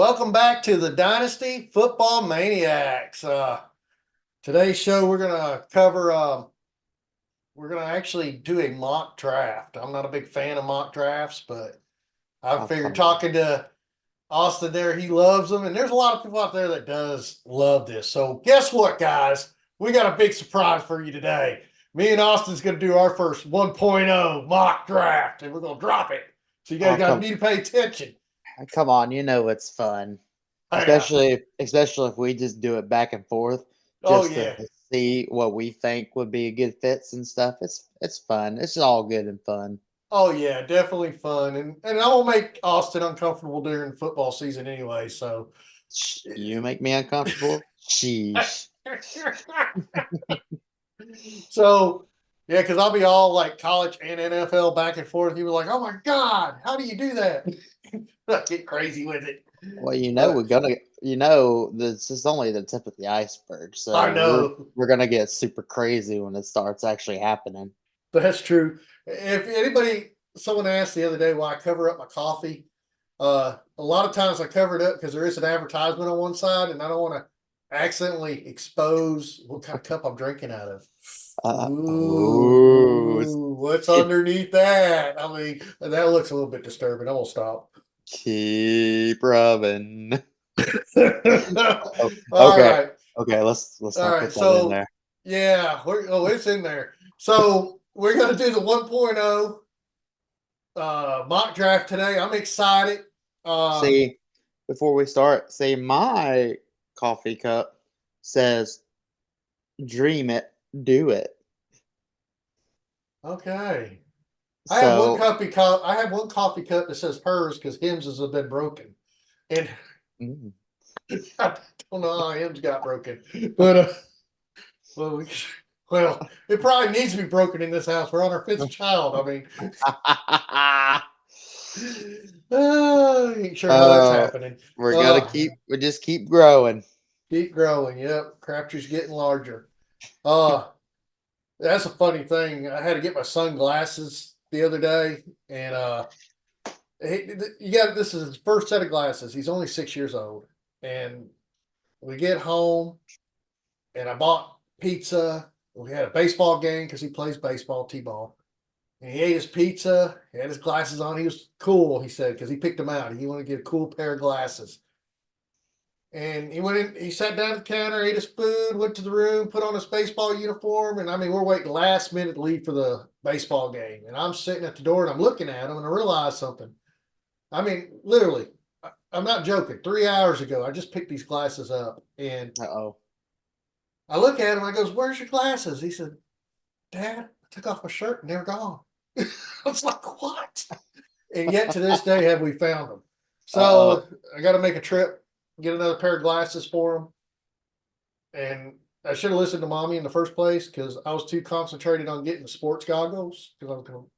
Welcome back to the Dynasty Football Maniacs. Today's show, we're gonna actually do a mock draft. I'm not a big fan of mock drafts, but I Oh, figured come on. talking to Austin there, he loves them, and there's a lot of people out there that does love this. So guess what, guys? We got a big surprise for you today. Me and Austin's gonna do our first 1.0 mock draft, and we're gonna drop it. So you guys Oh, got need to pay attention. come on. You know it's fun, Oh yeah. especially if we just do it back and forth, Oh just to yeah. see what we think would be good fits and stuff. It's fun. It's all good and fun. Oh yeah, definitely fun, and I will make Austin uncomfortable during football season anyway. So, You make me uncomfortable. Sheesh. so yeah, because I'll be all like college and NFL back and forth. You were like, "Oh my god, how do you do that?" I get crazy with it, Well, we're but gonna. This is only the tip of the iceberg. I So know we're gonna get super crazy when it starts actually happening. that's true. If someone asked the other day why I cover up my coffee, a lot of times I cover it up because there is an advertisement on one side, and I don't want to accidentally expose what kind of cup I'm drinking out of. Oh, Ooh, what's underneath that? I mean, that looks a little bit disturbing. I will stop. keep rubbing. Oh, All okay. right, Okay, let's all not right. put that in So there. yeah, it's in there. So we're gonna do the 1.0 mock draft today. I'm excited. Uh, See, before we start, see my coffee cup says dream it, do it. okay. So I have one coffee cup that says hers because him's has been broken, and mm, I don't know how him's got broken, but well, well, it probably needs to be broken in this house. We're on our fifth child. I mean, ain't sure how that's uh, happening. we're gonna Uh, we just keep growing. keep growing. Yep, Crabtree's getting larger. Uh, that's a funny thing. I had to get my sunglasses the other day, and you got this is his first set of glasses. He's only 6 years old, and we get home, and I bought pizza. We had a baseball game because he plays baseball, t-ball, and he ate his pizza. He had his glasses on. He was cool. He said because he picked them out. He wanted to get a cool pair of glasses. And he went in, he sat down at the counter, ate his food, went to the room, put on his baseball uniform. And I mean, we're waiting last minute to leave for the baseball game. And I'm sitting at the door and I'm looking at him and I realized something. I mean, literally, I'm not joking. 3 hours ago, I just picked these glasses up and Uh-oh. I look at him. I goes, "Where's your glasses?" He said, "Dad, I took off my shirt and they're gone." I was like, "What?" And yet to this day, have we found them? Uh-oh. So I got to make a trip, get another pair of glasses for him. And I should have listened to mommy in the first place because I was too concentrated on getting the sports goggles because I was going to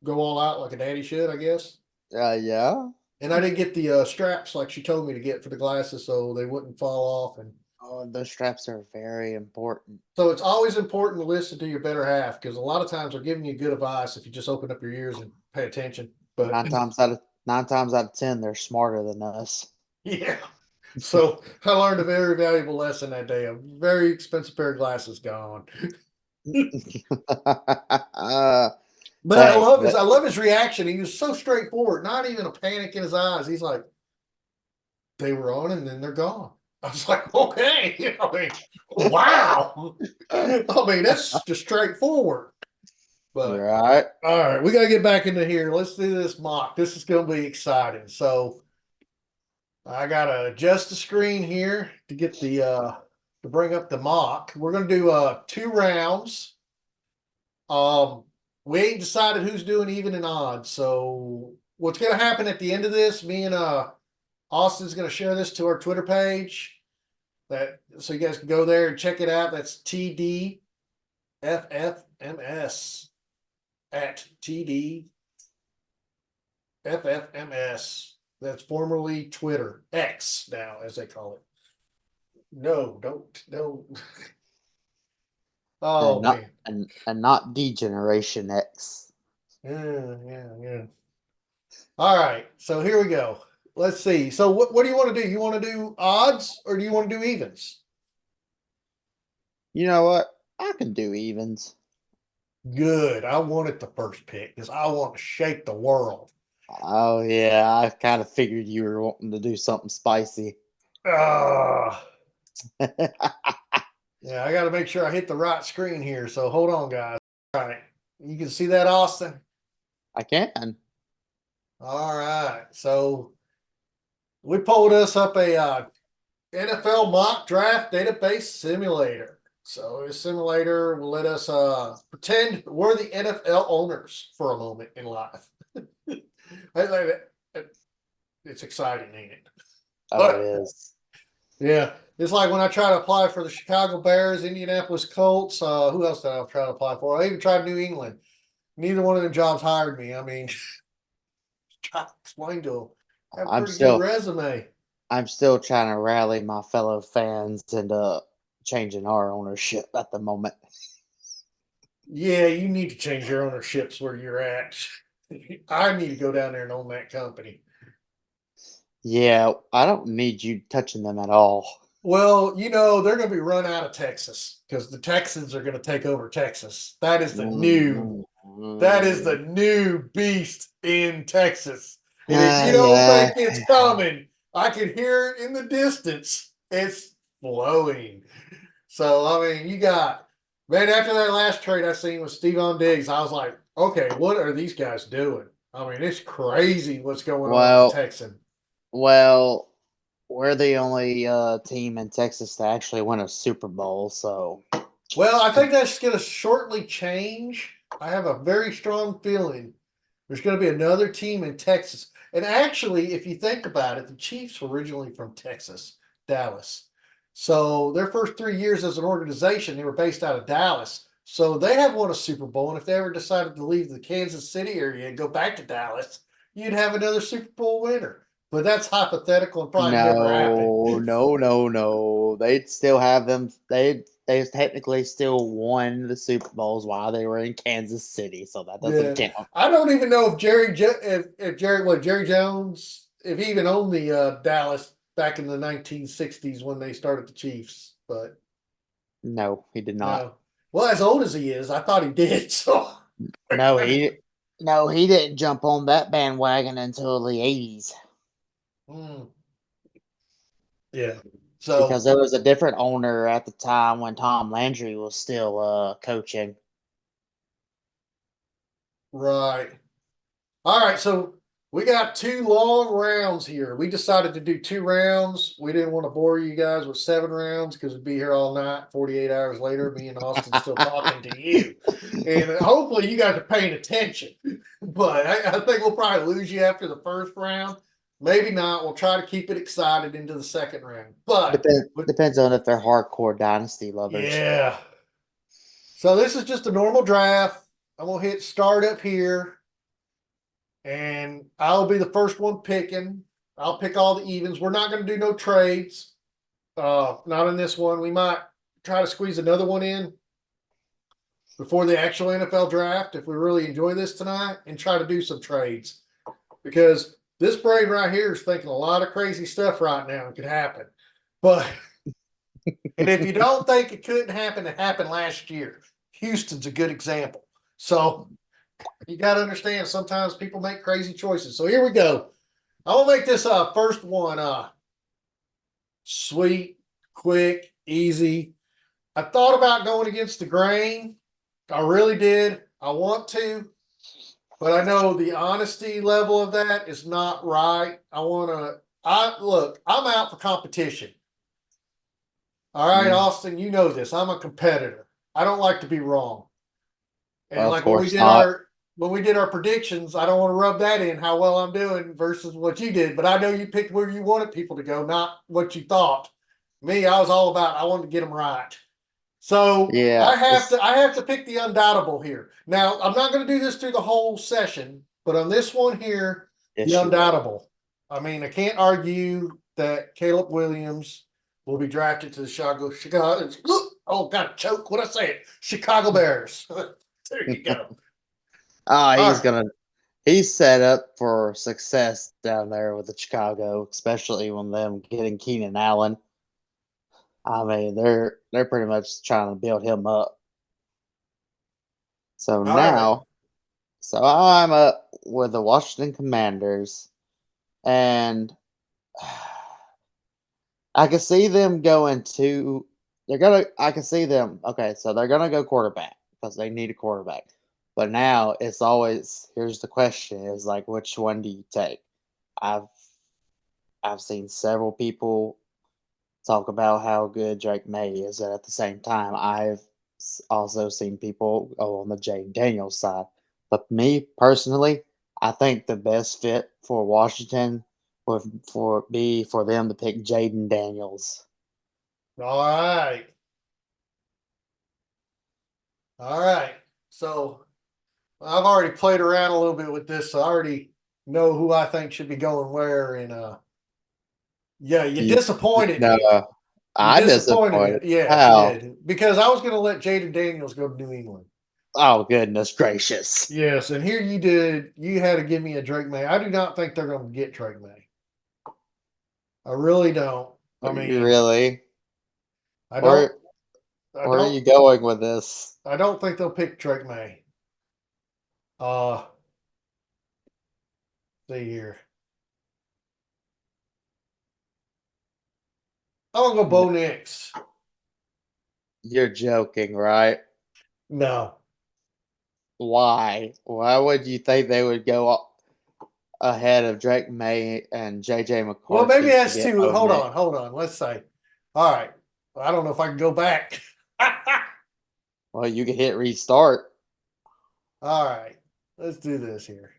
go all out like a daddy should, I guess. Yeah. And I didn't get the straps like she told me to get for the glasses so they wouldn't fall off. And Oh, those straps are very important. so it's always important to listen to your better half because a lot of times they're giving you good advice if you just open up your ears and pay attention. But Nine times out of 10, they're smarter than us. yeah. So I learned a very valuable lesson that day. A very expensive pair of glasses gone. But Dang, but I love his reaction. He was so straightforward, not even a panic in his eyes. He's like, they were on and then they're gone. I was like, okay. I mean, wow. I mean, that's just straightforward. But right. all right, we gotta get back into here. Let's do this mock. This is gonna be exciting. So I gotta adjust the screen here to get the to bring up the mock. We're gonna do 2 rounds. Um, we ain't decided who's doing even and odd. So what's gonna happen at the end of this? Me and Austin's gonna share this to our Twitter page. That so you guys can go there and check it out. That's TDFFMS at TDFFMS. That's formerly Twitter X now, as they call it. No, don't. And Oh not man. and not D-Generation X. Yeah, yeah, yeah. All right, so here we go. let's see. So what do you want to do? You want to do odds or do you want to do evens? You know what? I can do evens. Good. I wanted the first pick because I want to shake the world. Oh yeah, I kind of figured you were wanting to do something spicy. Ah, yeah, I got to make sure I hit the right screen here. So hold on, guys. All right. You can see that, Austin? I can. All right. So we pulled us up a NFL mock draft database simulator. So this simulator will let us pretend we're the NFL owners for a moment in life. It's exciting, ain't it? Oh, it But is. yeah, it's like when I try to apply for the Chicago Bears, Indianapolis Colts. Who else did I try to apply for? I even tried New England. Neither one of them jobs hired me. I mean, try to explain to them. I have a I'm pretty good still resume. I'm still trying to rally my fellow fans into changing our ownership at the moment. Yeah, you need to change your ownerships where you're at. I need to go down there and own that company. Yeah, I don't need you touching them at all. Well, they're going to be run out of Texas because the Texans are going to take over Texas. That is the Mm. new beast in Texas. And if you don't Yeah. think it's coming, I can hear it in the distance. It's flowing. So I mean, man. After that last trade I seen with Stephon Diggs, I was like, okay, what are these guys doing? I mean, it's crazy what's going on with the Well, Texan. well, we're the only team in Texas to actually win a Super Bowl, so Well, I think that's going to shortly change. I have a very strong feeling there's going to be another team in Texas. And actually, if you think about it, the Chiefs were originally from Texas, Dallas. So their first 3 years as an organization, they were based out of Dallas. So they have won a Super Bowl. And if they ever decided to leave the Kansas City area and go back to Dallas, you'd have another Super Bowl winner. But that's hypothetical and probably never happened. no, no, no, no. They'd still have them. They technically still won the Super Bowls while they were in Kansas City, so that doesn't Yeah, count. I don't even know if Jerry Jones, if he even owned the Dallas back in the 1960s when they started the Chiefs. But No, he did not. no, well, as old as he is, I thought he did. So No, he didn't jump on that bandwagon until the 80s Hmm, yeah. because So there was a different owner at the time when Tom Landry was still coaching. right. All right, so we got 2 long rounds here. We decided to do 2 rounds. We didn't want to bore you guys with 7 rounds because we'd be here all night. 48 hours later, me and Austin still talking to you, and hopefully you guys are paying attention. But I think we'll probably lose you after the first round. Maybe not. We'll try to keep it excited into the second round. But Depends on if they're hardcore Dynasty lovers. yeah. So this is just a normal draft. I'm gonna hit start up here. And I'll be the first one picking. I'll pick all the evens. We're not going to do no trades. Not in this one. We might try to squeeze another one in before the actual NFL draft if we really enjoy this tonight and try to do some trades because this brain right here is thinking a lot of crazy stuff right now. It could happen. But, and if you don't think it couldn't happen, it happened last year. Houston's a good example. So you got to understand sometimes people make crazy choices. So here we go. I'm gonna make this first one sweet, quick, easy. I thought about going against the grain. I really did. I want to, but I know the honesty level of that is not right. I'm out for competition. All right, Mm, Austin, you know this. I'm a competitor. I don't like to be wrong. And well, of like when we course did not. our predictions, I don't want to rub that in how well I'm doing versus what you did. But I know you picked where you wanted people to go, not what you thought. Me, I was all about I wanted to get them right. So Yeah, I have to pick the undoubtable here. Now I'm not going to do this through the whole session, but on this one here, the yes, you will. undoubtable. I mean, I can't argue that Caleb Williams will be drafted to the Chicago. Oh, got to choke. What I say? Chicago Bears. There you go. Ah, All right. he's set up for success down there with the Chicago, especially when them getting Keenan Allen. I mean, they're pretty much trying to build him up. So All right. now, so I'm up with the Washington Commanders, and I can see them going to. They're gonna. I can see them. Okay, so they're gonna go quarterback because they need a quarterback. But now it's always here's the question: is like which one do you take? I've I've seen several people talk about how good Drake May is, and at the same time, also seen people go on the Jay Daniels side. But me personally, I think the best fit for Washington would be for them to pick Jaden Daniels. All right. All right. So I've already played around a little bit with this, so I already know who I think should be going where. And yeah, you You, disappointed no, me. You I disappointed me. disappointed. Yes, you How? did. Because I was going to let Jaden Daniels go to New England. Oh goodness gracious! Yes, and here you did. You had to give me a Drake May. I do not think they're going to get Drake May. I really don't. I mean, Really? I don't. Where I where are don't. you going with this? I don't think they'll pick Drake May. Uh, see here. I'm gonna go N- Bo Nix. You're joking, right? No. Why? Why would you think they would go ahead of Drake May and JJ Well, maybe McCarthy to that's get too. Bo Hold Nick? on, hold on. Let's say. All right. I don't know if I can go back. Well, you can hit restart. All right. Let's do this here.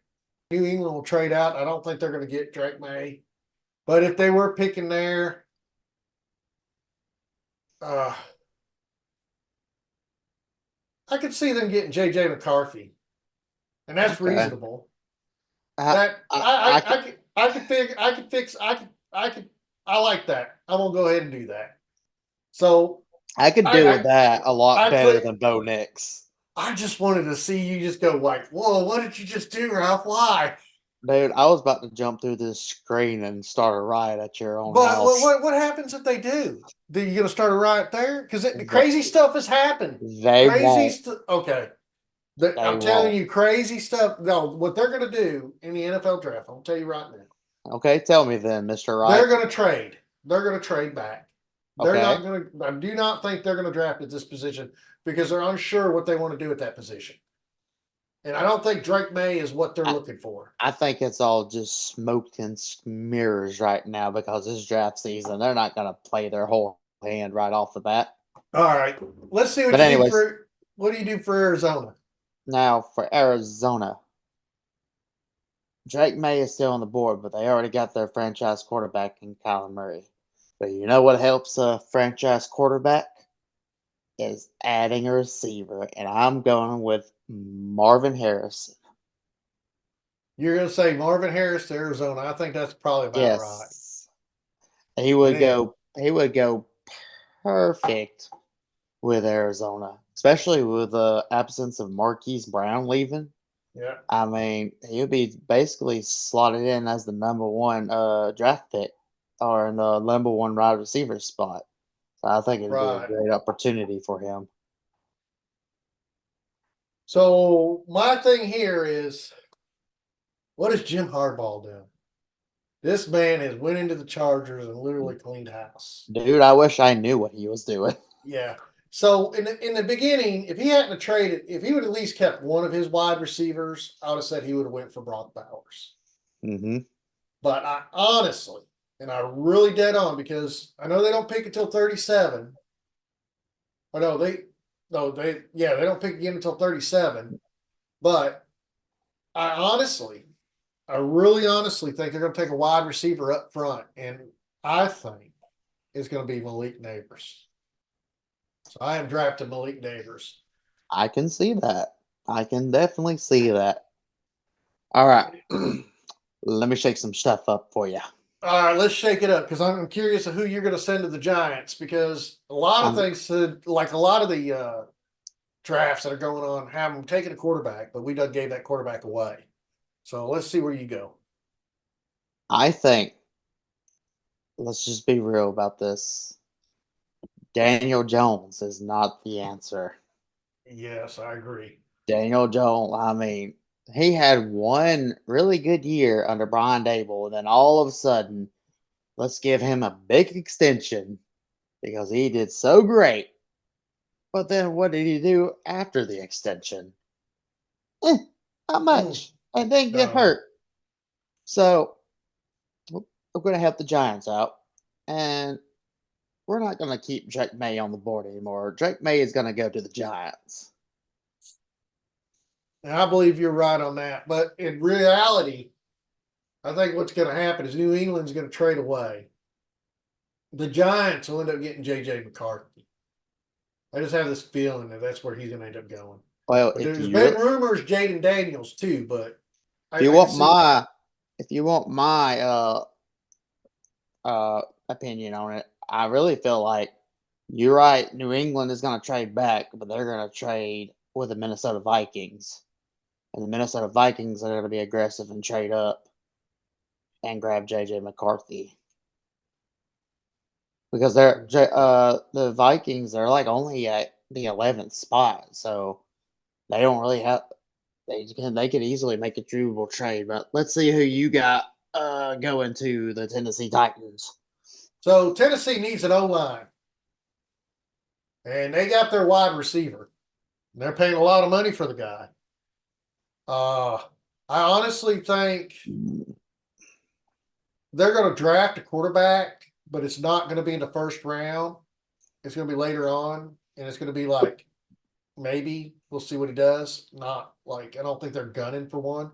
New England will trade out. I don't think they're going to get Drake May. But if they were picking there, uh, I could see them getting JJ McCarthy, and that's Okay. reasonable. I That I, I I I, could I could I could fix I could I like that. I'm gonna go ahead and do that. So I could I do with that a lot I better click. than Bo Nix. I just wanted to see you just go like, whoa, what did you just do, Ralph? Why? Dude, I was about to jump through this screen and start a riot at your own But house. what happens if they do? Do you gonna start a riot there? Because the What crazy stuff has happened. they Crazy won't. stuff. Okay, They I'm telling won't. you, crazy stuff. No, what they're gonna do in the NFL draft, I'll tell you right now. Okay, tell me then, Mr. They're Right. gonna trade. They're gonna trade back. They're not Okay. gonna. I do not think they're gonna draft at this position because they're unsure what they want to do at that position. And I don't think Drake May is what they're I, looking for. I think it's all just smoke and mirrors right now because it's draft season. They're not gonna play their whole hand right off the bat. All right, let's see what But you do anyways, for. What do you do for Arizona? now for Arizona, Drake May is still on the board, but they already got their franchise quarterback in Kyler Murray. But you know what helps a franchise quarterback is adding a receiver, and I'm going with Marvin Harrison. You're going to say Marvin Harris to Arizona. I think that's probably about right. Yes, he And would then, go. He would go perfect with Arizona, especially with the absence of Marquise Brown leaving. yeah, I mean, he'll be basically slotted in as the number one draft pick or in the number one wide receiver spot. So I think it'd be a right. great opportunity for him. So my thing here is, what is Jim Harbaugh doing? This man has went into the Chargers and literally cleaned house. Dude, I wish I knew what he was doing. Yeah. So in the beginning, if he hadn't traded, if he would at least kept one of his wide receivers, I would have said he would have went for Brock Bowers. Hmm. But I honestly, and I really dead on because I know they don't pick until 37. Or no, they don't pick again until 37. But I honestly, I really honestly think they're going to take a wide receiver up front, and I think it's going to be Malik Neighbors. So I am drafting Malik Neighbors. I can see that. I can definitely see that. All right. Let me shake some stuff up for you. All right, let's shake it up because I'm curious of who you're going to send to the Giants because a lot of I'm things, like a lot of the drafts that are going on, have them taking a quarterback, but we done gave that quarterback away. So let's see where you go. I think, let's just be real about this. Daniel Jones is not the answer. Yes, I agree. Daniel Jones, I mean, he had one really good year under Brian Dable, and then all of a sudden, let's give him a big extension because he did so great. But then what did he do after the extension? Eh, not Mm, much. And then get no. hurt. So we're going to help the Giants out. And we're not going to keep Drake May on the board anymore. Drake May is going to go to the Giants. And I believe you're right on that. But in reality, I think what's going to happen is New England's going to trade away. The Giants will end up getting J.J. McCarthy. I just have this feeling that that's where he's going to end up going. Well, But if there's you been really, rumors Jaden Daniels too, but if you I can want see. my if you want my opinion on it, I really feel like you're right. New England is going to trade back, but they're going to trade with the Minnesota Vikings, and the Minnesota Vikings are going to be aggressive and trade up and grab JJ McCarthy because the Vikings are like only at the 11th spot, so they don't really have they could easily make a doable trade. But let's see who you got going to the Tennessee Titans. So Tennessee needs an O line, and they got their wide receiver. They're paying a lot of money for the guy. Uh, I honestly think they're going to draft a quarterback, but it's not going to be in the first round. It's going to be later on, and it's going to be like maybe we'll see what he does. Not like I don't think they're gunning for one.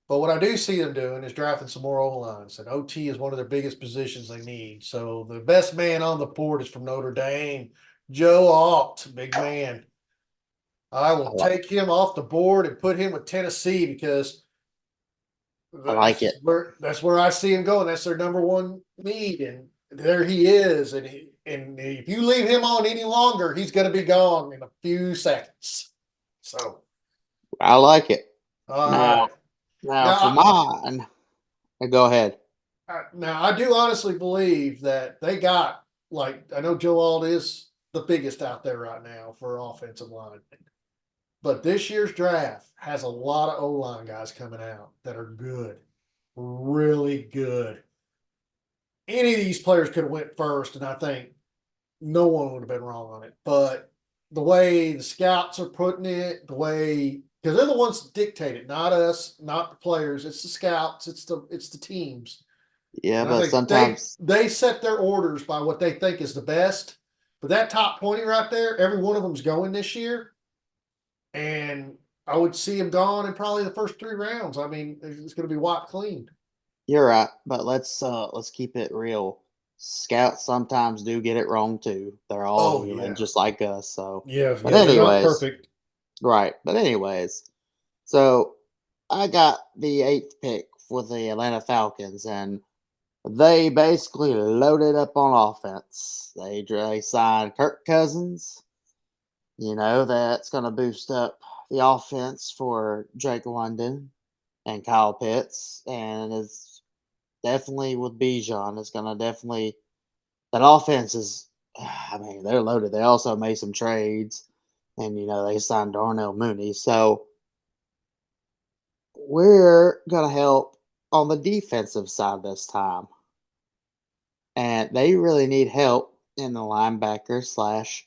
But what I do see them doing is drafting some more O lines, and OT is one of their biggest positions they need. So the best man on the board is from Notre Dame, Joe Alt, big man. I I will like, take him off the board and put him with Tennessee because I that's like it. just where I see him going. That's their number one need, and there he is. And if you leave him on any longer, he's going to be gone in a few seconds. So, I like it. all Now, right. now for Now, mine, go ahead. I do honestly believe that they got like I know Joe Alt is the biggest out there right now for offensive line, but this year's draft has a lot of O line guys coming out that are good, really good. Any of these players could have went first, and I think no one would have been wrong on it. But the way the scouts are putting it, the way because they're the ones that dictate it, not us, not the players. It's the scouts, it's the teams. Yeah, And I but think sometimes, they set their orders by what they think is the best. But that top 20 right there, every one of them's going this year. And I would see him gone in probably the first 3 rounds. I mean, it's going to be wiped clean. you're right. But let's keep it real. Scouts sometimes do get it wrong too. They're all Oh human, yeah, just like us. So, yeah, but yeah. They're not anyways, perfect. right. But anyways, so I got the eighth pick for the Atlanta Falcons, and they basically loaded up on offense. They signed Kirk Cousins. You know, that's going to boost up the offense for Drake London and Kyle Pitts. And it's definitely with Bijan, it's going to definitely, that offense is, I mean, they're loaded. They also made some trades and, you know, they signed Darnell Mooney. So we're going to help on the defensive side this time. And they really need help in the linebacker slash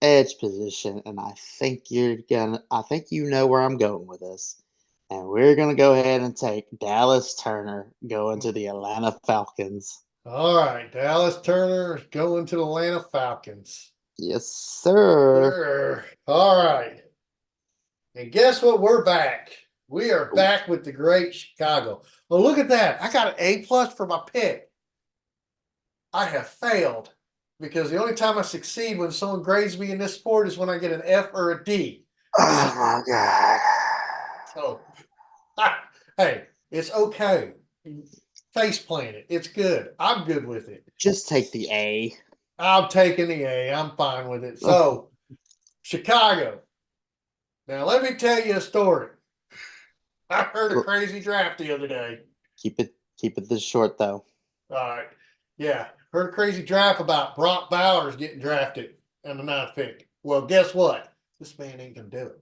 edge position, and I think you know where I'm going with this. And we're gonna go ahead and take Dallas Turner going to the Atlanta Falcons. All right, Dallas Turner going to the Atlanta Falcons. Yes, sir. Sure. All right. And guess what? We're back. We are back with the great Chicago. Well, look at that. I got an A plus for my pick. I have failed because the only time I succeed when someone grades me in this sport is when I get an F or a D. Oh my god. So, hey, it's okay. Face plant it. It's good. I'm good with it. Just take the A. I'm taking the A. I'm fine with it. So, Chicago. Now, let me tell you a story. I heard a crazy draft the other day. Keep it this short though. All right. Yeah. Heard a crazy draft about Brock Bowers getting drafted in the ninth pick. Well, guess what? This man ain't gonna do it.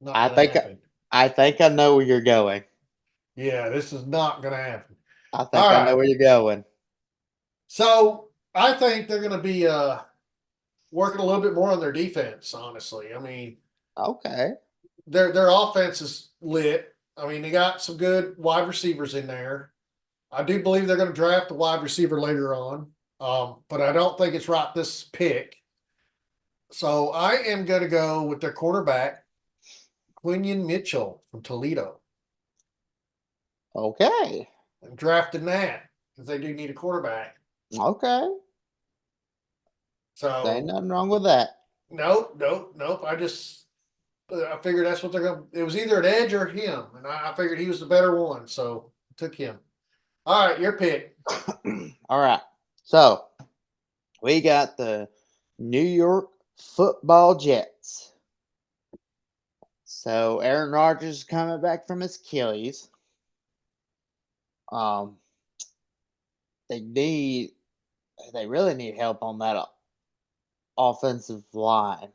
Not I gonna think happen. I think I know where you're going. Yeah, this is not gonna happen. I All think I know right. where you're going. So I think they're gonna be working a little bit more on their defense, honestly. I mean, Okay. their offense is lit. I mean, they got some good wide receivers in there. I do believe they're going to draft a wide receiver later on, but I don't think it's right this pick. So I am going to go with their cornerback, Quinion Mitchell from Toledo. Okay. I'm drafting that because they do need a quarterback. Okay. There ain't So nothing wrong with that. nope, nope, nope. I figured that's what they're going to. It was either an edge or him, and I figured he was the better one, so I took him. All right, your pick. All right. So we got the New York Football Jets. So Aaron Rodgers is coming back from his Achilles. Um, they need they really need help on that offensive line.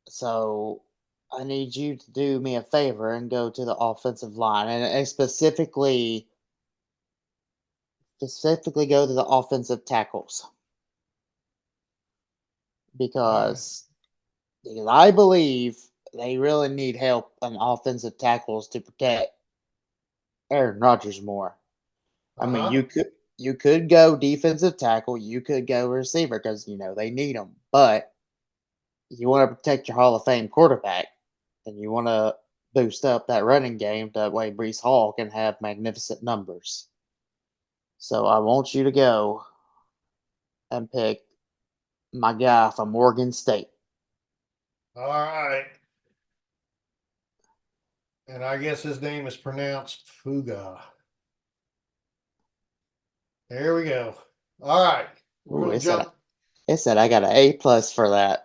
So I need you to do me a favor and go to the offensive line and specifically go to the offensive tackles All right. because I believe they really need help on offensive tackles to protect Aaron Rodgers more. I Uh mean, huh. you could go defensive tackle, you could go receiver because they need them, but you want to protect your Hall of Fame quarterback, and you want to boost up that running game. That way, Brees Hall can have magnificent numbers. So I want you to go and pick my guy from Oregon State. All right. And I guess his name is pronounced Fuga. There we go. All right. We're Ooh, going to jump. it said I got an A+ for that.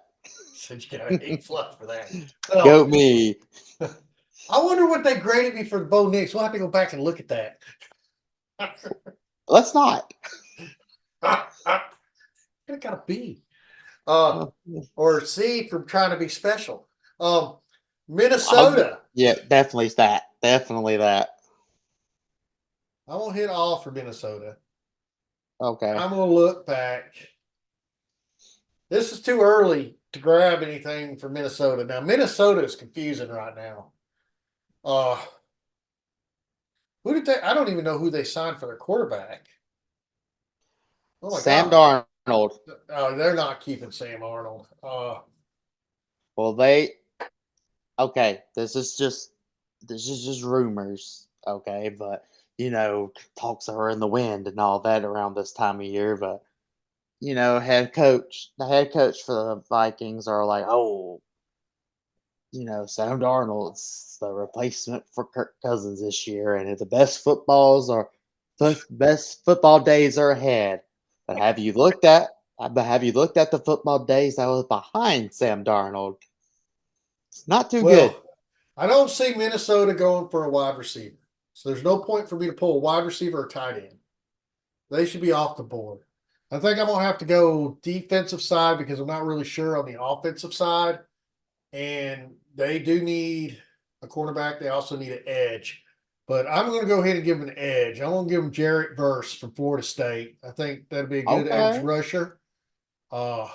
Since you got an A plus for that. Well, Go me. I wonder what they graded me for the Bo Nix. We'll have to go back and look at that. Let's not. It got a B. Uh, or C from trying to be special. Um, Minnesota. Yeah, definitely that. Definitely that. I'm gonna hit all for Minnesota. Okay. I'm gonna look back. This is too early to grab anything for Minnesota. Now Minnesota is confusing right now. Uh, who did they? I don't even know who they signed for their quarterback. Oh my Sam god. Darnold. They're not keeping Sam Arnold. Well, okay. This is just rumors. Okay, but talks are in the wind and all that around this time of year. But the head coach for the Vikings are like, oh, Sam Darnold's the replacement for Kirk Cousins this year, and the best football days are ahead. But have you looked at the football days that was behind Sam Darnold? It's not too good. Well, I don't see Minnesota going for a wide receiver. So there's no point for me to pull a wide receiver or tight end. They should be off the board. I think I'm gonna have to go defensive side because I'm not really sure on the offensive side. And they do need a cornerback. They also need an edge. But I'm going to go ahead and give them an edge. I'm going to give them Jarrett Verse from Florida State. I think that'd be a good edge Okay, rusher. Uh,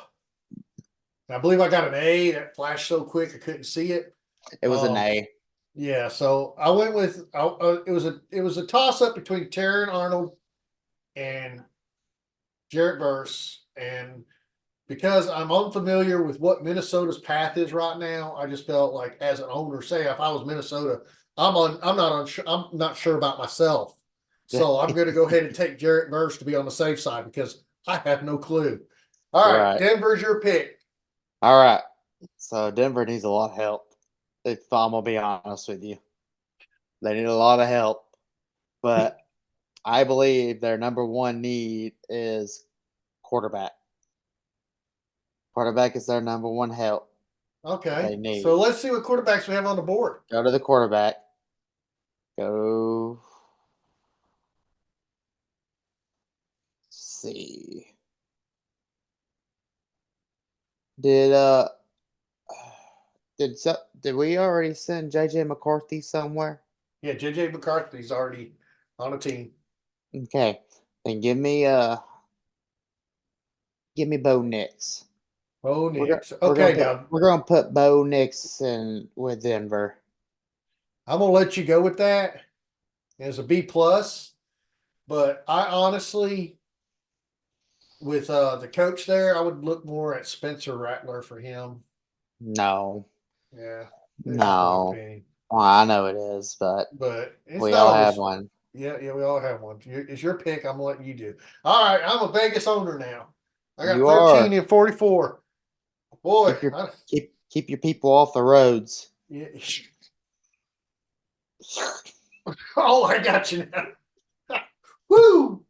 I believe I got an A that flashed so quick I couldn't see it. it was an Um, A. yeah, so I went with it was a toss up between Terran Arnold and Jarrett Verse, and because I'm unfamiliar with what Minnesota's path is right now, I just felt like as an owner, say if I was Minnesota, I'm not sure about myself. So I'm going to go ahead and take Jarrett Verse to be on the safe side because I have no clue. All right, Right. Denver's your pick. All right. So Denver needs a lot of help. If I'm gonna be honest with you, they need a lot of help. But I believe their number one need is quarterback. Quarterback is their number one help. Okay. need. So let's see what quarterbacks we have on the board. Go to the quarterback. Go see. Did did we already send JJ McCarthy somewhere? Yeah, JJ McCarthy's already on a team. Okay. Then give me Bo Nix. Oh, We're gonna Nix. Okay, now we're gonna put Bo Nix in with Denver. I'm gonna let you go with that as a B plus. But I honestly, with the coach there, I would look more at Spencer Rattler for him. No. Yeah, it's just my No. opinion. Well, I know it is, but But it's we not all have always. one. Yeah, yeah, we all have one. It's your pick. I'm letting you do. All right, I'm a Vegas owner now. I got You 13 are. and 44. Boy, Keep your people off the roads. yeah. Oh, I got you now. Woo!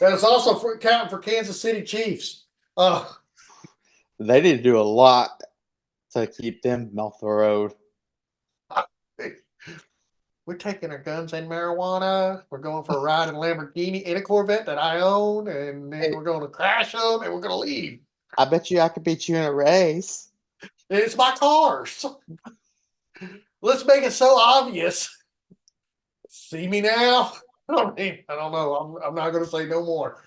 That is also counting for Kansas City Chiefs. They need to do a lot to keep them off the road. We're taking our guns and marijuana. We're going for a ride in a Lamborghini in a Corvette that I own, and then Hey, we're going to crash them and we're going to leave. I bet you I could beat you in a race. And it's my cars. Let's make it so obvious. See me now? I don't know. I'm not going to say no more.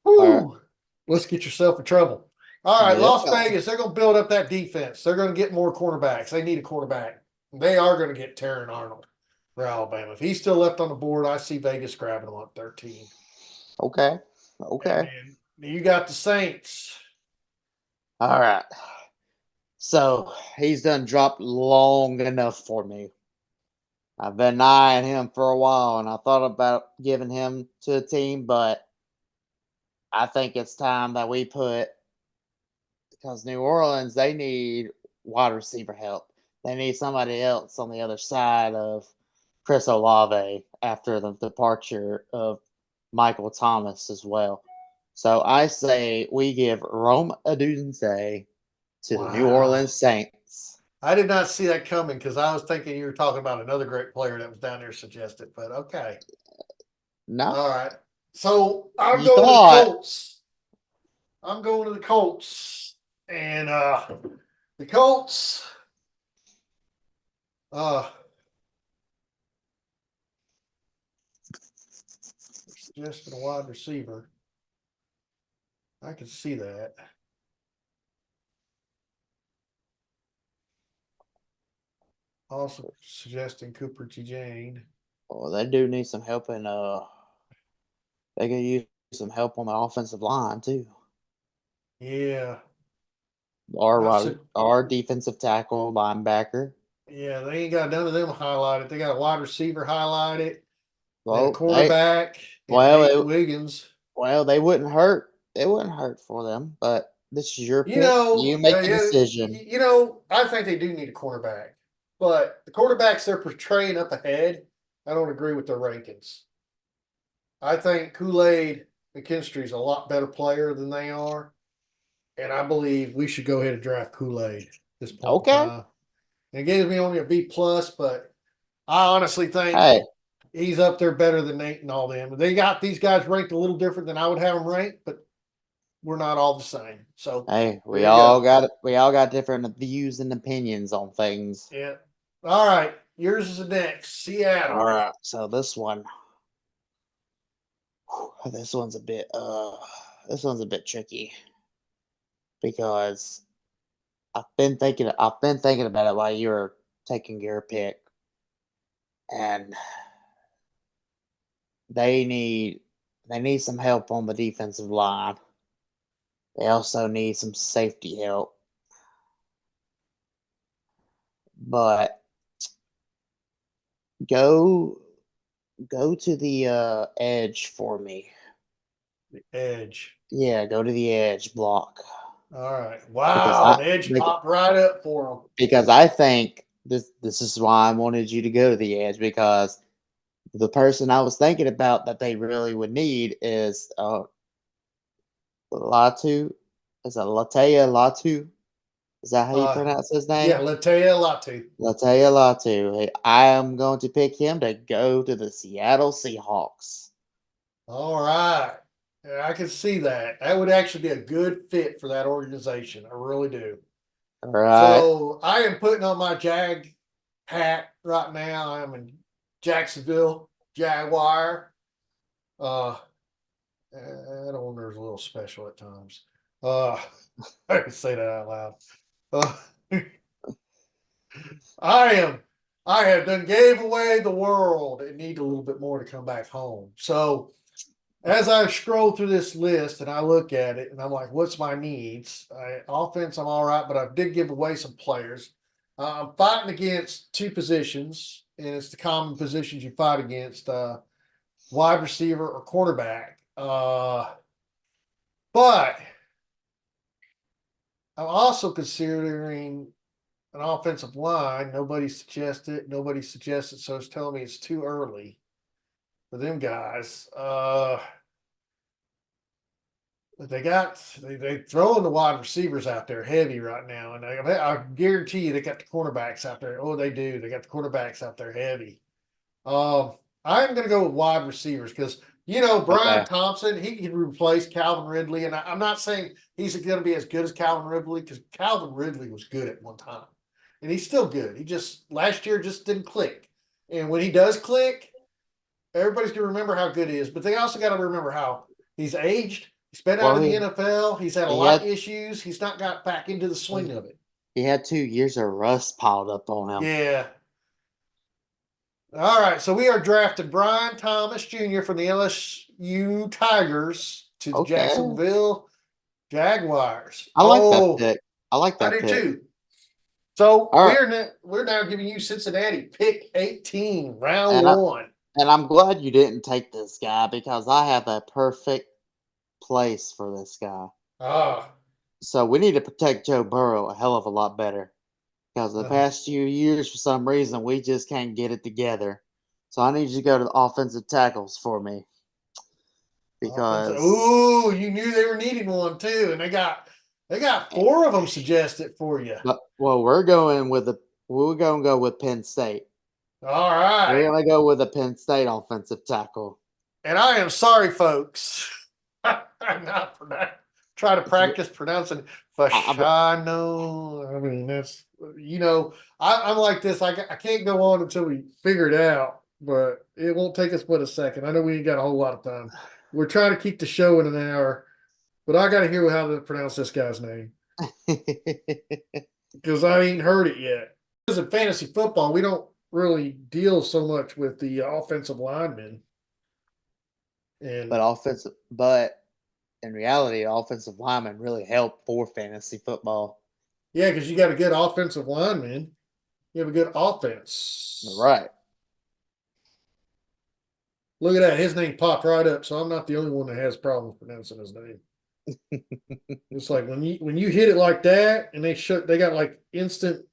All right. Whew. Let's get yourself in trouble. All right, Yeah. Las Vegas, they're going to build up that defense. They're going to get more quarterbacks. They need a quarterback. They are going to get Terran Arnold for Alabama. If he's still left on the board, I see Vegas grabbing him at 13. Okay. And Okay. then you got the Saints. All right. So he's done dropped long enough for me. I've been eyeing him for a while, and I thought about giving him to a team, but I think it's time that we put because New Orleans they need wide receiver help. They need somebody else on the other side of Chris Olave after the departure of Michael Thomas as well. So I say we give Rome Odunze to the New Wow. Orleans Saints. I did not see that coming because I was thinking you were talking about another great player that was down there suggested, but okay. No, All right. So I'm you going to the thought. Colts. I'm going to the Colts. And the Colts, uh, suggested a wide receiver. I can see that. Also suggesting Cooper T. Jane. Well, they do need some help in they could use some help on the offensive line too. Yeah. I Our said, our defensive tackle linebacker. yeah, they ain't got none of them highlighted. They got a wide receiver highlighted, then a Well, quarterback, and well, Nate it, Wiggins. well, they wouldn't hurt. It wouldn't hurt for them, but this is your You pick. You know, make the decision. I think they do need a quarterback, but the quarterbacks they're portraying up ahead, I don't agree with their rankings. I think Kool-Aid McKinstry is a lot better player than they are, and I believe we should go ahead and draft Kool-Aid at this point in Okay. time. And it gives me only a B plus, but I honestly think Hey, he's up there better than Nate and all them. They got these guys ranked a little different than I would have them ranked, but we're not all the same. So hey, there you go. we all got different views and opinions on things. Yeah. All right. Yours is next. All Seattle. right. So this one's a bit this one's a bit tricky because I've been thinking about it while you were taking your pick, and they need they need some help on the defensive line. They also need some safety help. But go go to the edge for me. The edge. Yeah, go to the edge block All right. because Wow. I An edge bec- popped right up for him. because I think this is why I wanted you to go to the edge because the person I was thinking about that they really would need is Latu. Is it Latea Latu? Is that how you pronounce his Yeah, name? Latea Latu. Lataya Latu. Hey, I am going to pick him to go to the Seattle Seahawks. All right. Yeah, I can see that. That would actually be a good fit for that organization. I really do. All right. So I am putting on my Jag hat right now. I'm in Jacksonville Jaguar. Uh, that owner's a little special at times. Uh, I can say that out loud. Uh, I am. I have done gave away the world and need a little bit more to come back home. So as I scroll through this list and I look at it and I'm like, what's my needs? Offense, I'm all right, but I did give away some players. I'm fighting against two positions, and it's the common positions you fight against: wide receiver or quarterback. But I'm also considering an offensive line. Nobody suggested. Nobody suggested. So it's telling me it's too early for them guys. They throwing the wide receivers out there heavy right now, and I guarantee you they got the cornerbacks out there. Oh, they do. They got the quarterbacks out there heavy. Um, I'm going to go with wide receivers because Brian Okay. Thompson, he can replace Calvin Ridley, and I'm not saying he's going to be as good as Calvin Ridley because Calvin Ridley was good at one time, and he's still good. He just last year just didn't click, and when he does click, everybody's going to remember how good he is. But they also got to remember how he's aged. He's been out Well, of the NFL. He's had a he lot had of issues. He's not got back into the swing he of it. he had 2 years of rust piled up on him. Yeah. All right. So we are drafting Brian Thomas Jr. from the LSU Tigers to the Okay. Jacksonville Jaguars. I like that Oh, pick. I like I that do pick. too. So All right. we're now giving you Cincinnati pick 18, round And I one. and I'm glad you didn't take this guy because I have a perfect place for this guy. Ah, So we need to protect Joe Burrow a hell of a lot better because the uh, past few years, for some reason, we just can't get it together. So I need you to go to the offensive tackles for me offensive. because, Ooh, you knew they were needing one too, and they got four of them suggested for you. well, we're going to go with Penn State. All We're right. going to go with a Penn State offensive tackle. And I am sorry, folks. I'm not try to practice pronouncing I, Fashano. I mean, I'm like this. I can't go on until we figure it out, but it won't take us but a second. I know we ain't got a whole lot of time. We're trying to keep the show in an hour, but I got to hear how to pronounce this guy's name because I ain't heard it yet. Because in fantasy football, we don't really deal so much with the offensive linemen. And but in reality, offensive linemen really help for fantasy football. yeah, because you got a good offensive lineman, you have a good offense. Right. Look at that. His name popped right up. So I'm not the only one that has problems pronouncing his name. It's like when you hit it like that and they got like instant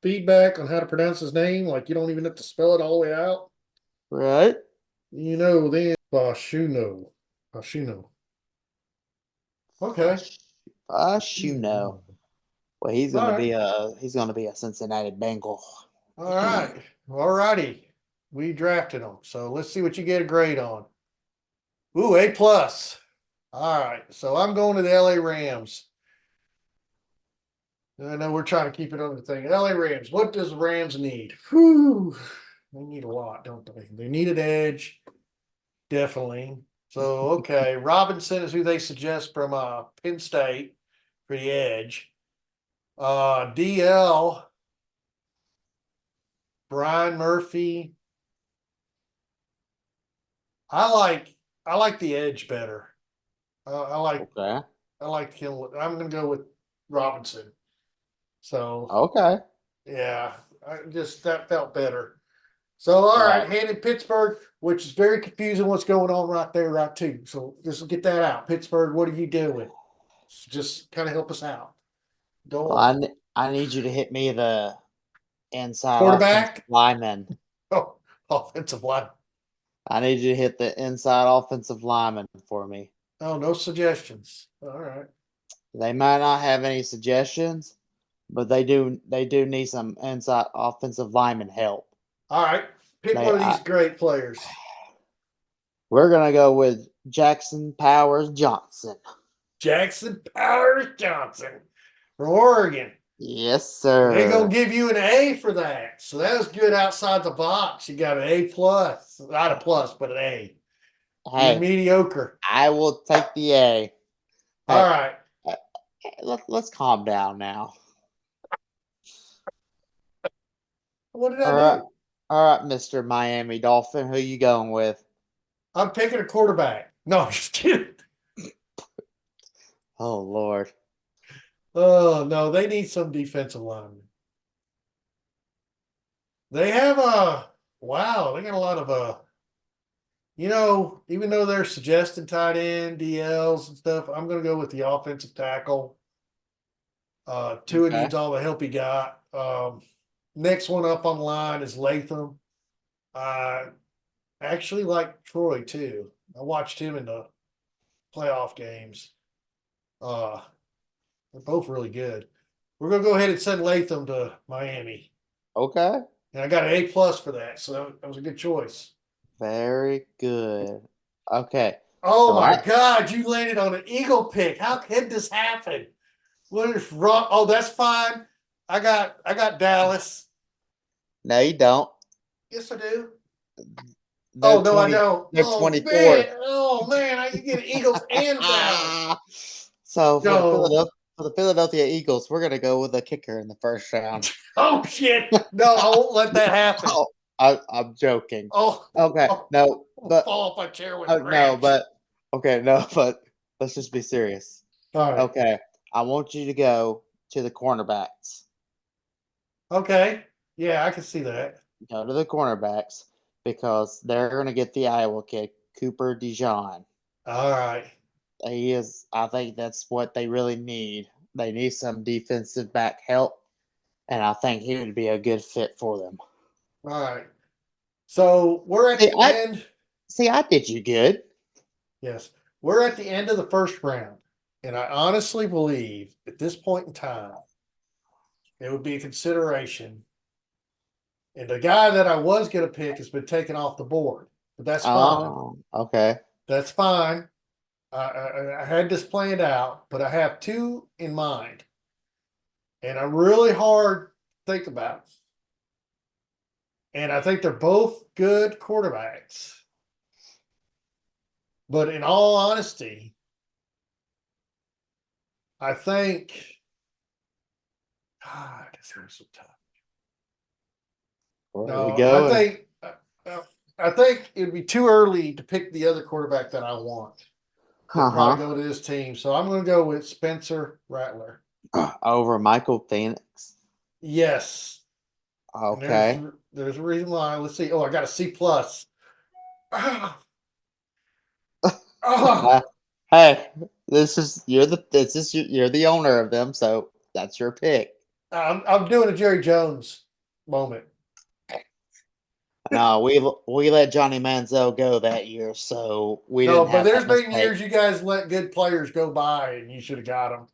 feedback on how to pronounce his name, like you don't even have to spell it all the way out. Right. Then Bashuno. Bashuno. Okay. Fashino. Well, All right. he's gonna be a Cincinnati Bengal. All right. All righty. We drafted him. So let's see what you get a grade on. Ooh, A plus. All right. So I'm going to the LA Rams. I know we're trying to keep it on the thing. LA Rams. What does the Rams need? Whew. They need a lot, don't they? They need an edge, definitely. So okay, Robinson is who they suggest from Penn State for the edge. DL, Brian Murphy. I like I like the edge better. I like Okay. I like him. I'm going to go with Robinson. So Okay. yeah, that felt better. So, all All right, right. headed Pittsburgh, which is very confusing what's going on right there, right too. So just get that out. Pittsburgh, what are you doing? Just kind of help us out. Go Well, on. I need you to hit me the inside offensive Quarterback? lineman. Oh, offensive line. I need you to hit the inside offensive lineman for me. Oh, no suggestions. All right. They might not have any suggestions, but they do need some inside offensive lineman help. All right. Pick They one of these great players. we're gonna go with Jackson Powers Johnson. Jackson Powers Johnson from Oregon. Yes, And they're sir. gonna give you an A for that. So that was good outside the box. You got an A plus. Not a plus, but an A. You're Hey, mediocre. I will take the A. All Hey, right. uh, let's calm down now. What did I All right, do? all right, Mister Miami Dolphin. Who you going with? I'm picking a quarterback. No, I'm just kidding. Oh Lord. Oh no, they need some defensive linemen. They have a wow, they got a lot of even though they're suggesting tight end, DLs and stuff, I'm gonna go with the offensive tackle. Tua Okay. needs all the help he got. Next one up on the line is Latham. I actually like Troy too. I watched him in the playoff games. Uh, they're both really good. We're gonna go ahead and send Latham to Miami, Okay. and I got an A plus for that. So that was a good choice. Very good. Okay. Oh So my I God, you landed on an Eagle pick. How could this happen? What is wrong? Oh, that's fine. I got Dallas. no, you don't. Yes, I do. They're Oh no, I 20. don't. They're 24th. Oh man, I can get Eagles and Dallas. So No. For the Philadelphia Eagles, we're gonna go with a kicker in the first round. Oh shit. No, I won't let that happen. Oh, I'm joking. Oh, Okay, oh no, I'll but fall off my chair with no, rage. but okay, no, but let's just be serious. All right. Okay, I want you to go to the cornerbacks. Okay. Yeah, I can see that. Go to the cornerbacks because they're gonna get the Iowa kid, Cooper DeJean. All right. He is. I think that's what they really need. They need some defensive back help, and I think he would be a good fit for them. All right. So we're at See, the end. I did you good. Yes, we're at the end of the first round. And I honestly believe at this point in time, it would be a consideration. And the guy that I was going to pick has been taken off the board, but that's fine. Oh, okay. That's fine. I had this planned out, but I have two in mind. And I'm really hard to think about. And I think they're both good quarterbacks. But in all honesty, I think, God, this is so tough. Where are we No, I going? think uh, I think it'd be too early to pick the other quarterback that I want to Uh probably huh. go to this team. So I'm going to go with Spencer Rattler. Over Michael Phoenix. Yes, and Okay. there's a reason why. Let's see. Oh, I got a C plus. Oh, Uh, hey, you're the owner of them, so that's your pick. I'm doing a Jerry Jones moment. No, we let Johnny Manziel go that year, so we No, didn't but have there's that been mistake. years you guys let good players go by, and you should have got them.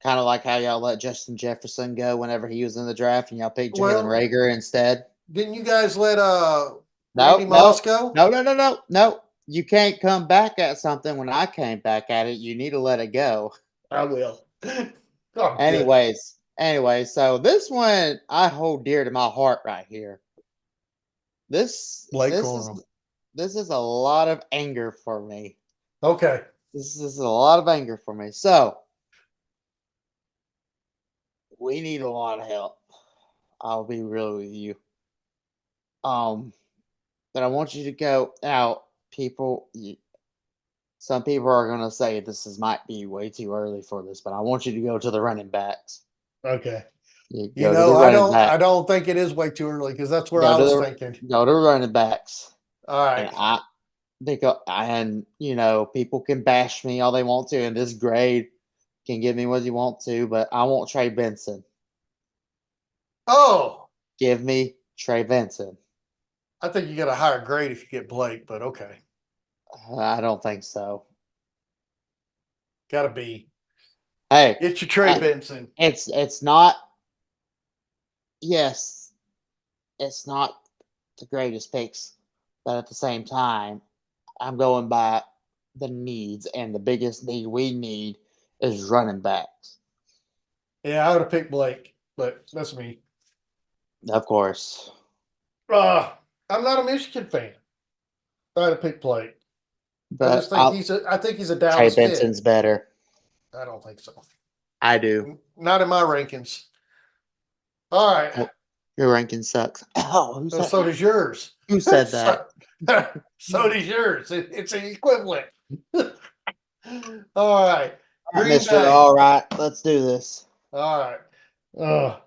Kind of like how y'all let Justin Jefferson go whenever he was in the draft, and y'all picked Jalen Well, Rager instead. didn't you guys let Randy No, Moss no, go? no, no, no, no, no. You can't come back at something when I came back at it. You need to let it go. I will. I'm kidding. Anyways, so this one I hold dear to my heart right here. This Blake this is Corum. this is a lot of anger for me. Okay. This is a lot of anger for me. So we need a lot of help. I'll be real with you. Um, but I want you to go out, people. Some people are gonna say this is might be way too early for this, but I want you to go to the running backs. Okay. You You go to the know, running back. I don't think it is way too early because that's where Go I to was the thinking. go to running backs, All and right. people can bash me all they want to, and this grade can give me what you want to, but I want Trey Benson. Oh, Give me Trey Benson. I think you got a higher grade if you get Blake, but okay. I don't think so. Got to be. Hey, Get your Trey I, Benson. it's not. yes, it's not the greatest picks, but at the same time, I'm going by the needs, and the biggest need we need is running backs. Yeah, I would have picked Blake, but that's me. Of course. Uh, I'm not a Michigan fan. I would have picked Blake. I just But think I think he's a Trey Dallas fit. Benson's better. I don't think so. I do. Not in my rankings. All right. Oh, your ranking sucks. Oh, Well, so does yours. who said that? so, so does yours. It's an equivalent. All right. All right, Green Mister. Bay. All right, let's do this. All right.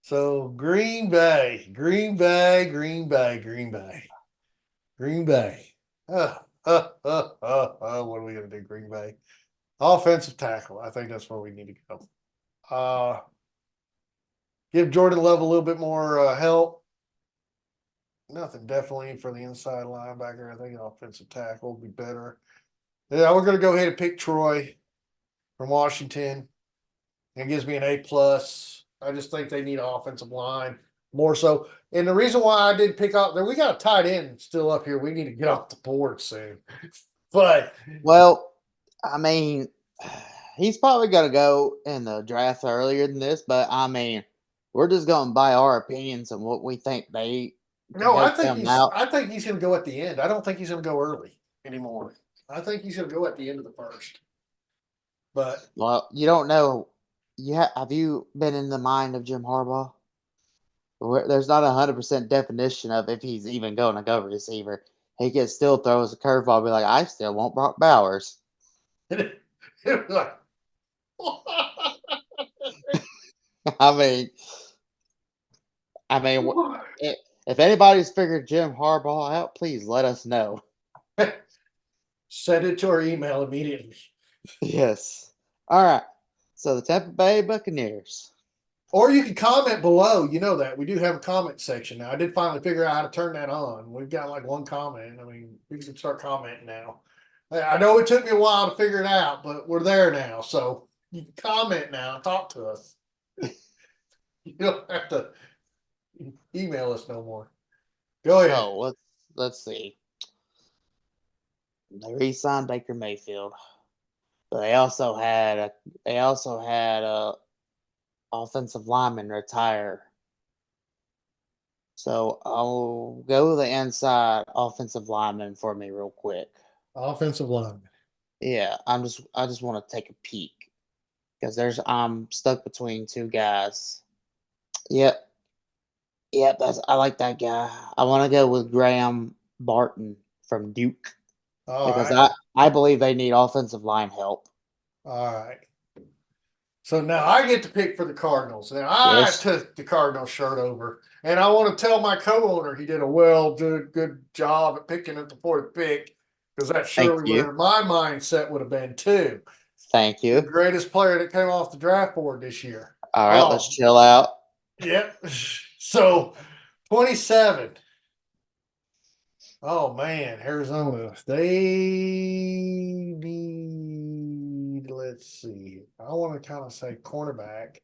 So Green Bay, Green Bay, Green Bay, Green Bay, Green Bay. What are we gonna do, Green Bay? Offensive tackle. I think that's where we need to go. Give Jordan Love a little bit more help. Nothing definitely for the inside linebacker. I think an offensive tackle would be better. Yeah, we're gonna go ahead and pick Troy from Washington. It gives me an A plus. I just think they need an offensive line more so. And the reason why I did pick up there, we got a tight end still up here. We need to get off the board soon. But Well, I mean, he's probably going to go in the draft earlier than this, but I mean, we're just going by our opinions and what we think they can no, go come out. I think he's gonna go at the end. I don't think he's gonna go early anymore. I think he's gonna go at the end of the first. But Well, you don't know. Have you been in the mind of Jim Harbaugh? There's not 100% definition of if he's even going to go receiver. He can still throw us a curveball, be like, I still want Brock Bowers. it was like, I mean, I mean, if anybody's figured Jim Harbaugh out, please let us know. send it to our email immediately. Yes. All right. So the Tampa Bay Buccaneers. Or you can comment below. You know that we do have a comment section now. I did finally figure out how to turn that on. We've got like one comment. I mean, we can start commenting now. I know it took me a while to figure it out, but we're there now. So you can comment now and talk to us. You don't have to email us no more. Go ahead. So let's see. They re-signed Baker Mayfield, but they also had a offensive lineman retire. So I'll go the inside offensive lineman for me real quick. Offensive line. Yeah, I just want to take a peek because I'm stuck between two guys. Yep, yep, I like that guy. I want to go with Graham Barton from Duke All because right. I believe they need offensive line help. All right. So now I get to pick for the Cardinals. Now I Yes, took the Cardinals shirt over, and I want to tell my co-owner he did a good job at picking at the fourth pick because that's thank surely you, where my mindset would have been too. thank The you. greatest player that came off the draft board this year. All right, let's Oh, chill out. yep. So 27. Oh man, Arizona. They need, let's see. I want to kind of say cornerback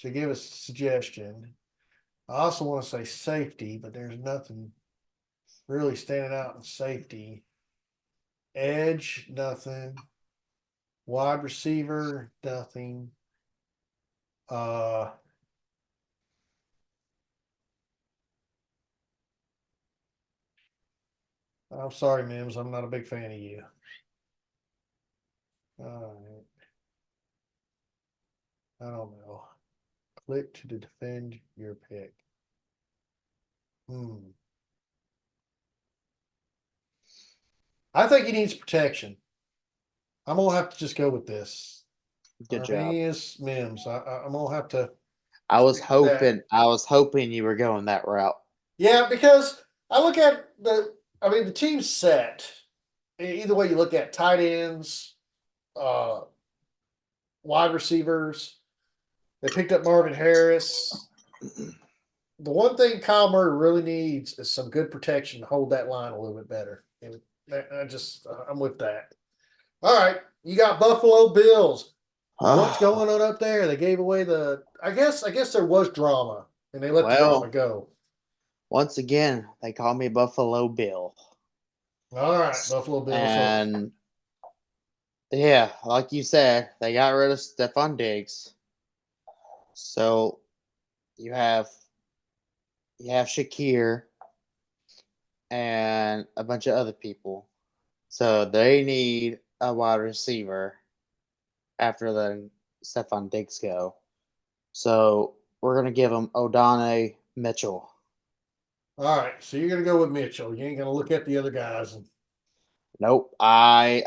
to give a suggestion. I also want to say safety, but there's nothing really standing out in safety. Edge, nothing. Wide receiver, nothing. Uh I'm sorry, Mims. I'm not a big fan of you. All right. I don't know. Click to defend your pick. Hmm. I think he needs protection. I'm gonna have to just go with this. Good job. Arminius Mims. I'm gonna have to stick with that. I was hoping you were going that route. Yeah, because I look at the team's set. Either way you look at tight ends, uh, wide receivers. They picked up Marvin Harris. The one thing Kyle Murray really needs is some good protection to hold that line a little bit better. And I'm with that. All right, you got Buffalo Bills. What's Ah, going on up there? They gave away I guess there was drama. and they let the drama Well, go. once again, they call me Buffalo Bill. All right, Buffalo Bills. So, And yeah, like you said, they got rid of Stephon Diggs. So you have Shakir and a bunch of other people. So they need a wide receiver after the Stephon Diggs go. So we're gonna give him O'Donnell Mitchell. all right, so you're gonna go with Mitchell. You ain't gonna look at the other guys. Nope. I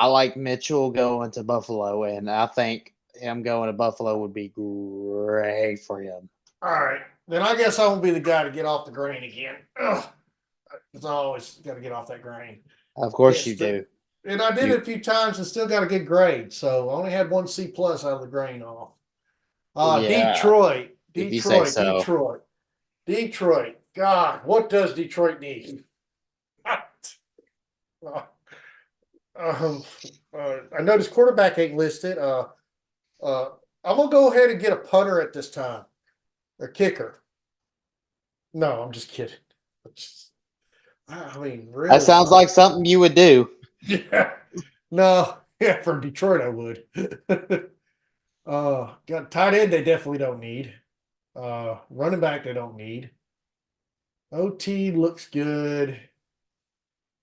like Mitchell going to Buffalo, and I think him going to Buffalo would be great for him. All right, then I guess I won't be the guy to get off the grain again. Because I always got to get off that grain. Of course you Yes, do. and I did You it a few times and still got a good grade. So I only had one C plus out of the grain off. yeah, Detroit, if you say Detroit, so. Detroit, Detroit. God, what does Detroit need? Uh, um, I noticed quarterback ain't listed. Uh, I'm gonna go ahead and get a punter at this time or kicker. No, I'm just kidding. I mean, That really? sounds like something you would do. Yeah. No, yeah, from Detroit I would. Got tight end they definitely don't need. Running back they don't need. OT looks good.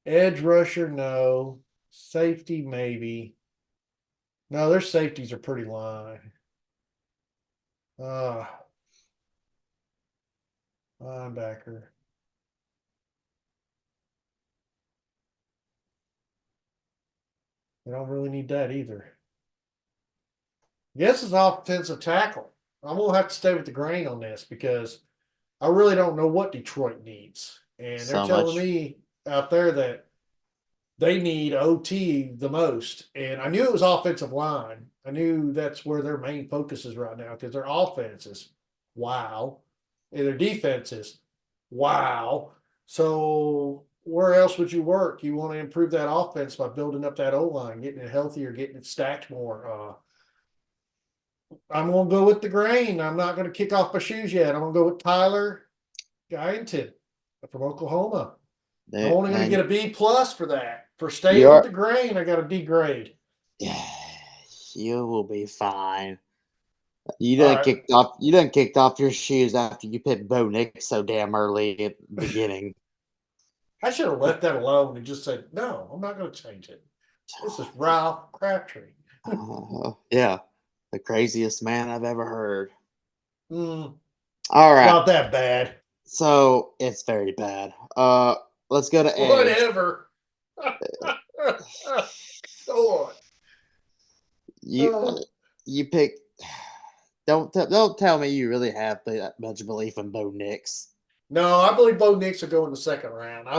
Edge rusher, no. Safety, maybe. No, their safeties are pretty line. Uh, Linebacker. They don't really need that either. Guess it's offensive tackle. I'm gonna have to stay with the grain on this because I really don't know what Detroit needs. And they're So telling much. me out there that they need OT the most. And I knew it was offensive line. I knew that's where their main focus is right now because their offense is wow. And their defense is wow. So where else would you work? You want to improve that offense by building up that O line, getting it healthier, getting it stacked more. I'm gonna go with the grain. I'm not gonna kick off my shoes yet. I'm gonna go with Tyler Guyton from Oklahoma. I'm only going to And get a B plus for that. For staying with you're the grain, I got a D grade. you will be fine. You All done right. kicked off. You done kicked off your shoes after you picked Bo Nix so damn early at the beginning. I should have left that alone and just said, no, I'm not going to change it. This is Ralph Crabtree. Yeah, the craziest man I've ever heard. Mm, All it's right, not that bad. so it's very bad. Let's go to Edge. Whatever. Go on. You Oh, you pick. Don't tell me you really have that much belief in Bo Nix. no, I believe Bo Nix will go in the second round. That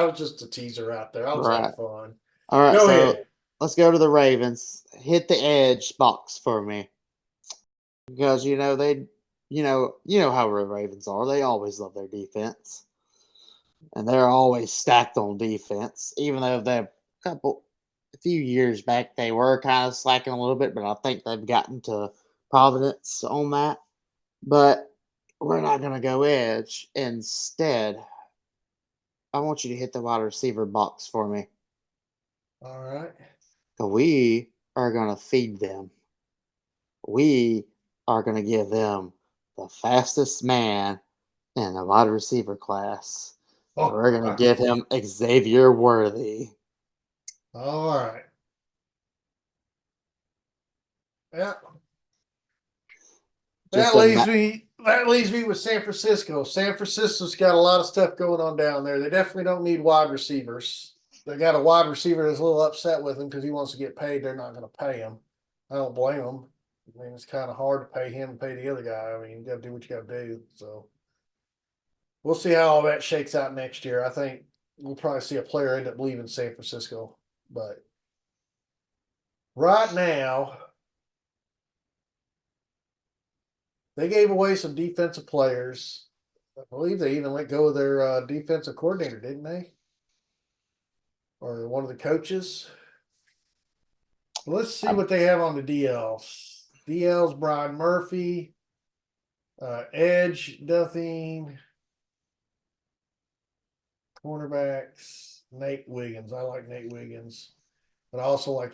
was just a teaser out there. I was having Right. fun. All right. Go So ahead. let's go to the Ravens. Hit the edge box for me because you know how the Ravens are. They always love their defense, and they're always stacked on defense. Even though a few years back they were kind of slacking a little bit, but I think they've gotten to Providence on that. But we're not gonna go edge. Instead, I want you to hit the wide receiver box for me. All right. We are gonna feed them. We are gonna give them the fastest man in the wide receiver class. And Oh, we're gonna give him Xavier Worthy. all right. Yeah. Just a ma- That leaves me with San Francisco. San Francisco's got a lot of stuff going on down there. They definitely don't need wide receivers. They got a wide receiver that's a little upset with him because he wants to get paid. They're not going to pay him. I don't blame him. I mean, it's kind of hard to pay him and pay the other guy. I mean, you got to do what you got to do. So we'll see how all that shakes out next year. I think we'll probably see a player end up leaving San Francisco. But right now, they gave away some defensive players. I believe they even let go of their defensive coordinator, didn't they? Or one of the coaches. Let's see I, what they have on the DLs. DLs Brian Murphy. Edge, nothing. Cornerbacks, Nate Wiggins. I like Nate Wiggins, but I also like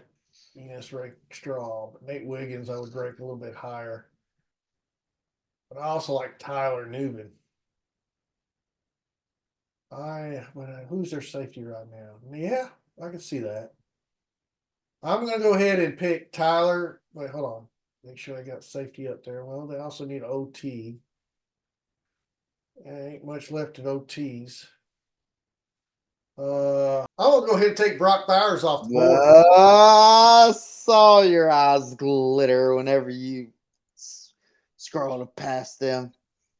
Enos Rick Straw. But Nate Wiggins, I would rank a little bit higher. But I also like Tyler Newman. Who's their safety right now? Yeah, I can see that. I'm gonna go ahead and pick Tyler. Wait, hold on. Make sure I got safety up there. Well, they also need OT. Ain't much left in OTs. I will go ahead and take Brock Bowers off the board. I saw your eyes glitter whenever you scrolled past them.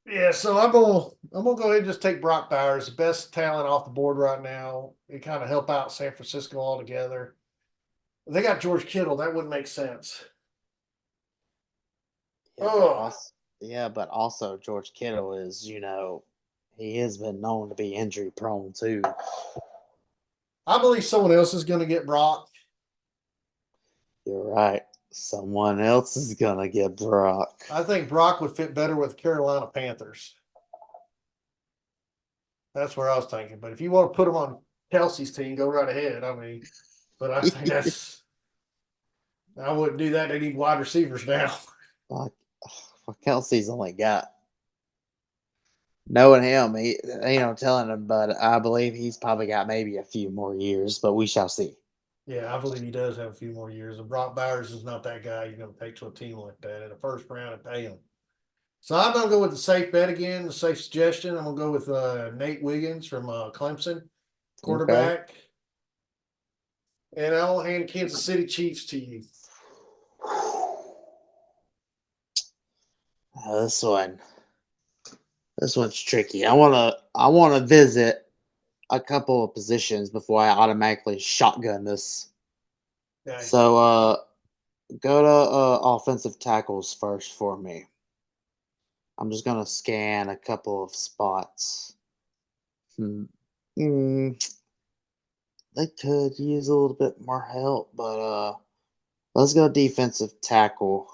Yeah, so I'm gonna go ahead and just take Brock Bowers, the best talent off the board right now. It kind of help out San Francisco altogether. They got George Kittle. That wouldn't make sense. Yeah, but Oh, also, yeah, but also George Kittle is, he has been known to be injury prone too. I believe someone else is gonna get Brock. You're right. Someone else is gonna get Brock. I think Brock would fit better with the Carolina Panthers. That's where I was thinking. But if you want to put him on Kelsey's team, go right ahead. I mean, but I think I wouldn't do that. They need wide receivers now. Like, Kelsey's only got knowing him, he telling him, but I believe he's probably got maybe a few more years, but we shall see. Yeah, I believe he does have a few more years. And Brock Bowers is not that guy you're going to take to a team like that in the first round and pay him. So I'm going to go with the safe bet again, the safe suggestion. I'm going to go with Nate Wiggins from Clemson, Okay. quarterback. And I'll hand Kansas City Chiefs to you. This one. This one's tricky. I wanna visit a couple of positions before I automatically shotgun this. Okay. So go to offensive tackles first for me. I'm just gonna scan a couple of spots. Hmm. Mm, they could use a little bit more help, but let's go defensive tackle.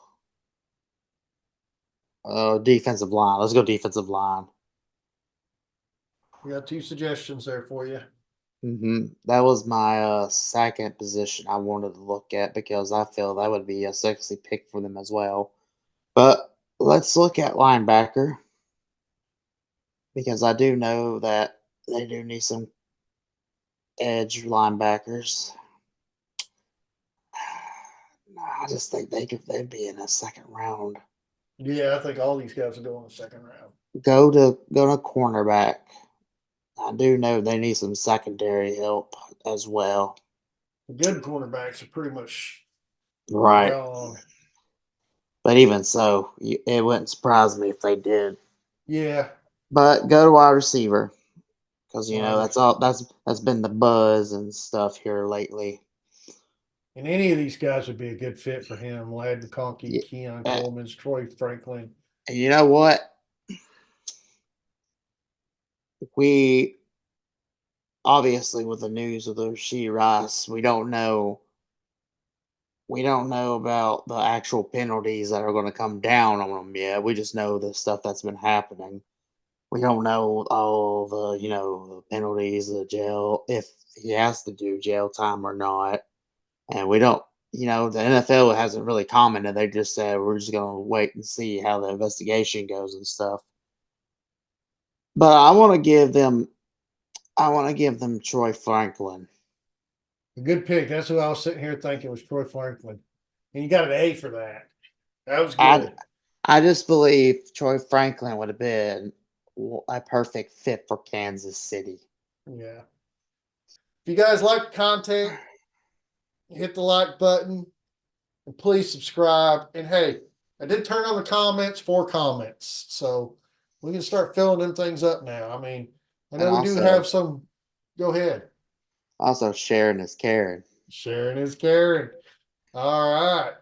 Defensive line. Let's go defensive line. We got two suggestions there for you. That was my second position I wanted to look at because I feel that would be a sexy pick for them as well. But let's look at linebacker because I do know that they do need some edge linebackers. I just think they'd be in the second round. Yeah, I think all these guys will go in the second round. Go to cornerback. I do know they need some secondary help as well. The good cornerbacks are pretty much Right. gone. But even so, it wouldn't surprise me if they did. Yeah. But go to wide receiver because Wide that's all that's been the buzz and stuff here lately. And any of these guys would be a good fit for him. Lad McConkey, Yeah, Keon uh, Coleman's, Troy Franklin. and you know what? We obviously with the news of the Rasheed Rice, we don't know about the actual penalties that are going to come down on him yet. We just know the stuff that's been happening. We don't know all the penalties, the jail, if he has to do jail time or not. And we don't, the NFL hasn't really commented. They just said we're just going to wait and see how the investigation goes and stuff. But I want to give them Troy Franklin. A good pick. That's who I was sitting here thinking was Troy Franklin. And you got an A for that. That was I good. I just believe Troy Franklin would have been a perfect fit for Kansas City. Yeah. If you guys like the content, hit the like button and please subscribe. And hey, I did turn on the comments for comments. So we can start filling them things up now. I mean, I And know we do also have some. Go ahead. sharing is caring. Sharing is caring. All right.